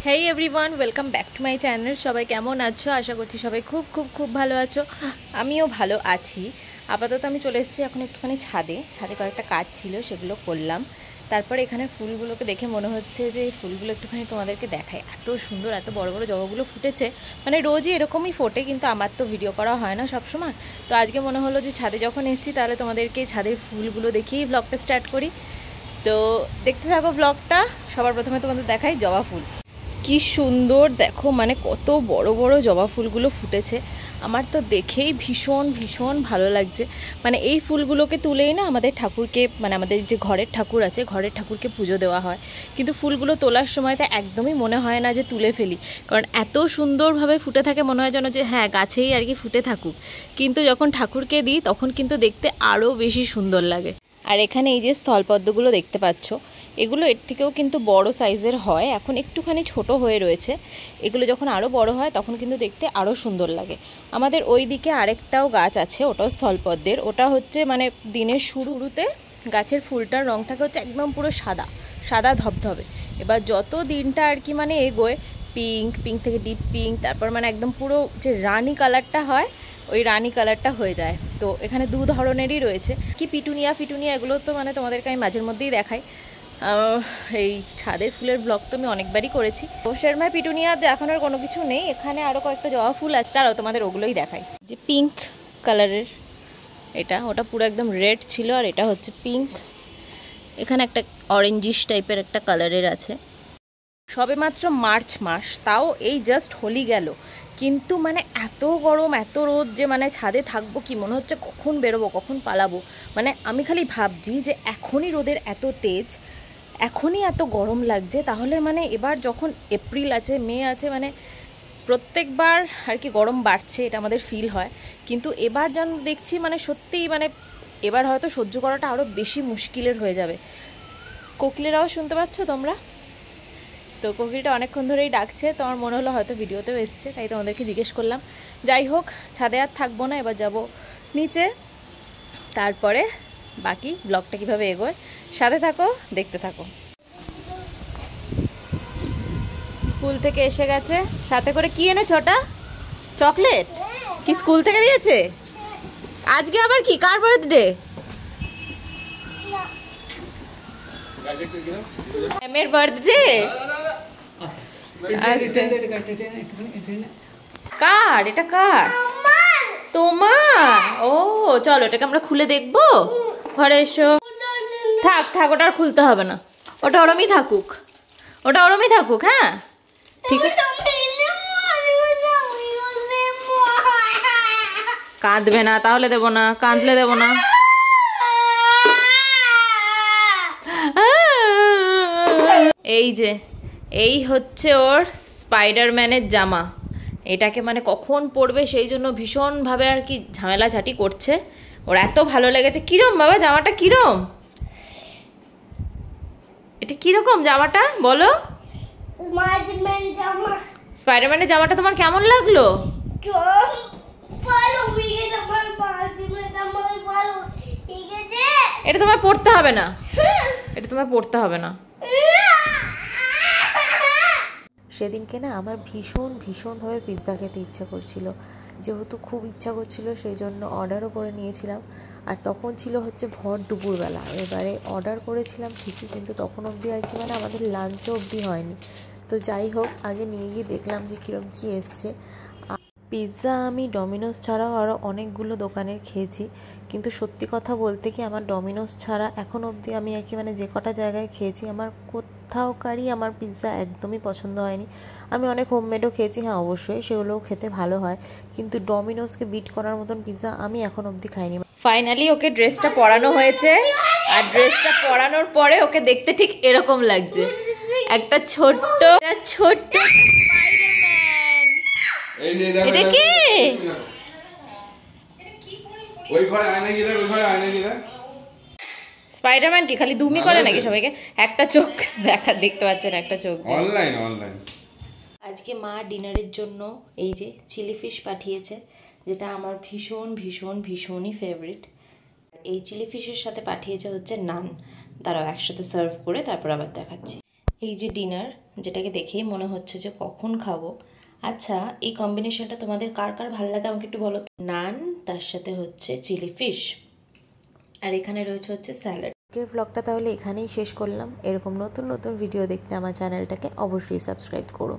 Hey everyone, welcome back to my channel. সবাই কেমন আছো? আশা করছি সবাই খুব খুব খুব ভালো আছো। আমিও ভালো আছি। আপাতত আমি চলে এসেছি এখন একটুখানি ছাদে কয়েকটা কাজ ছিল, সেগুলো করলাম। তারপরে এখানে ফুলগুলোকে দেখে মনে হচ্ছে যে এই ফুলগুলো একটুখানি তোমাদেরকে দেখায়। এত সুন্দর, এত বড় বড় জবাগুলো ফুটেছে। মানে রোজই এরকমই ফোটে, কিন্তু আমার তো ভিডিও করা হয় না সবসময়। তো আজকে মনে হলো যে ছাদে যখন এসেছি তাহলে তোমাদেরকে ছাদের ফুলগুলো দেখিয়েই ব্লগটা স্টার্ট করি। তো দেখতে থাকো ব্লগটা। সবার প্রথমে তোমাদের দেখাই জবা ফুল। কি সুন্দর দেখো, মানে কত বড় বড় জবা ফুলগুলো ফুটেছে। আমার তো দেখেই ভীষণ ভীষণ ভালো লাগছে। মানে এই ফুলগুলোকে তুলেই না আমাদের ঠাকুরকে, মানে আমাদের যে ঘরের ঠাকুর আছে, ঘরের ঠাকুরকে পুজো দেওয়া হয়। কিন্তু ফুলগুলো তোলার সময় তো একদমই মনে হয় না যে তুলে ফেলি, কারণ এত সুন্দরভাবে ফুটে থাকে, মনে হয় যেন যে হ্যাঁ গাছেই আর কি ফুটে থাকুক। কিন্তু যখন ঠাকুরকে দিই তখন কিন্তু দেখতে আরও বেশি সুন্দর লাগে। আর এখানে এই যে স্থলপদ্মগুলো দেখতে পাচ্ছ, এগুলো এর থেকেও কিন্তু বড় সাইজের হয়, এখন একটুখানি ছোট হয়ে রয়েছে। এগুলো যখন আরও বড় হয় তখন কিন্তু দেখতে আরও সুন্দর লাগে। আমাদের ওই দিকে আরেকটাও গাছ আছে, ওটাও স্থলপদ্মের। ওটা হচ্ছে মানে দিনের শুরুতে গাছের ফুলটার রং থাকে হচ্ছে একদম পুরো সাদা সাদা ধবধবে। এবার যত দিনটা আর কি মানে এগোয়, পিঙ্ক থেকে ডিপ পিঙ্ক, তারপর মানে একদম পুরো যে রানি কালারটা হয়, ওই রানি কালারটা হয়ে যায়। তো এখানে দু ধরনেরই রয়েছে। কি পিটুনিয়া এগুলো তো মানে তোমাদেরকে আমি মাঝের মধ্যেই দেখাই। এই ছাদের ফুলের ব্লগ তো আমি অনেকবারই করেছি। শর্মায় পিটুনিয়া দেখানোর কোনো কিছু নেই, এখানে আরও কয়েকটা জবা ফুল আছে, তারাও তোমাদের ওগুলোই দেখাই। যে পিঙ্ক কালারের এটা, ওটা পুরো একদম রেড ছিল, আর এটা হচ্ছে পিঙ্ক। এখানে একটা অরেঞ্জিশ টাইপের একটা কালারের আছে। সবে মাত্র মার্চ মাস, তাও এই জাস্ট হোলি গেল, কিন্তু মানে এত গরম এত রোদ যে মানে ছাদে থাকবো কি মনে হচ্ছে কখন বেরোবো কখন পালাবো। মানে আমি খালি ভাবছি যে এখনই রোদের এত তেজ, এখনই এত গরম লাগছে, তাহলে মানে এবার যখন এপ্রিল আছে, মে আছে, মানে প্রত্যেকবার আর কি গরম বাড়ছে, এটা আমাদের ফিল হয়। কিন্তু এবার যেন দেখছি মানে সত্যিই মানে এবার হয়তো সহ্য করাটা আরও বেশি মুশকিলের হয়ে যাবে। কোকিলের আওয়াজ শুনতে পাচ্ছ তোমরা? তো কোকিলটা অনেকক্ষণ ধরেই ডাকছে, তো আমার মনে হলো হয়তো ভিডিওতেও এসছে, তাই তোমাদেরকে জিজ্ঞেস করলাম। যাই হোক, ছাদে আর থাকবো না, এবার যাব নিচে। তারপরে বাকি ব্লগটা কীভাবে এগোয় সাথে থাকো, দেখতে থাকো। স্কুল থেকে এসে গেছে, সাথে করে কি এনেছে? ওটা চকলেট? কি স্কুল থেকে দিয়েছে? আজকে আবার কি, কার বার্থডে? এমের বার্থডে। কার এটা? কার? তোমার? ও চলো, এটাকে আমরা খুলে দেখবো। ঘরে এসো। থাক ওটা আর খুলতে হবে না, ওটা ওরমই থাকুক, হ্যাঁ ঠিক আছে। কাঁদবে না তাহলে দেবো না, কাঁদলে দেবো না। এই যে এই হচ্ছে ওর স্পাইডারম্যানের জামা। এটাকে মানে কখন পরবে সেই জন্য ভীষণভাবে আর কি ঝামেলাঝাটি করছে। ওর এত ভালো লেগেছে। কিরম বাবা জামাটা, কিরম? এটা কিরকম জামাটা বলো? স্পাইডারম্যানের জামাটা তোমার কেমন লাগলো? এটা তোমার পড়তে হবে না, এটা তোমার পড়তে হবে না। সেদিনকে না আমার ভীষণভাবে পিৎজা খেতে ইচ্ছা করছিল, যেহেতু খুব ইচ্ছা করছিল সেই জন্য অর্ডারও করে নিয়েছিলাম। আর তখন ছিল হচ্ছে ভর দুপুরবেলা, এবারে অর্ডার করেছিলাম ঠিকই, কিন্তু তখন অবধি আর কি মানে আমাদের লাঞ্চও অবধি হয়নি। তো যাই হোক, আগে নিয়ে গিয়ে দেখলাম যে কীরকম কী এসছে। পিৎজা আমি ডমিনোস ছাড়াও আরও অনেকগুলো দোকানের খেয়েছি, কিন্তু সত্যি কথা বলতে কি আমার ডমিনোস ছাড়া এখন অবধি আমি আর কি মানে যে কটা জায়গায় খেয়েছি আমার কোথাওকারই আমার পিৎজা একদমই পছন্দ হয়নি। আমি অনেক হোমমেডও খেয়েছি, হ্যাঁ অবশ্যই সেগুলোও খেতে ভালো হয়, কিন্তু ডমিনোসকে বিট করার মতন পিৎজা আমি এখন অবধি খাইনি। ফাইনালি ওকে ড্রেসটা পরানো হয়েছে, আর ড্রেসটা পরানোর পরে ওকে দেখতে ঠিক এরকম লাগছে, একটা ছোট্ট এটা কি? স্পাইডারম্যান কি খালি দুমি করে নাকি সবাইকে? একটা চোখ দেখতে পাচ্ছেন, একটা চোখ। অনলাইন আজকে মা ডিনারের জন্য এই যে চিলি ফিশ পাঠিয়েছে, যেটা আমার ভীষণই ফেভারিট। এই চিলি ফিশের সাথে পাঠিয়েছে হচ্ছে নান। দাঁড়াও একসাথে সার্ভ করে তারপর আবার দেখাচ্ছি। এই যে ডিনার, যেটাকে দেখেই মনে হচ্ছে যে কখন খাবো। আচ্ছা, এই কম্বিনেশনটা তোমাদের কার কার ভালো লাগে আমাকে একটু বলো। নান, তার সাথে হচ্ছে চিলি ফিশ, আর এখানে রয়েছে হচ্ছে স্যালাড। আজকের ব্লগটা তাহলে এখানেই শেষ করলাম। এরকম নতুন নতুন ভিডিও দেখতে আমার চ্যানেলটাকে অবশ্যই সাবস্ক্রাইব করো।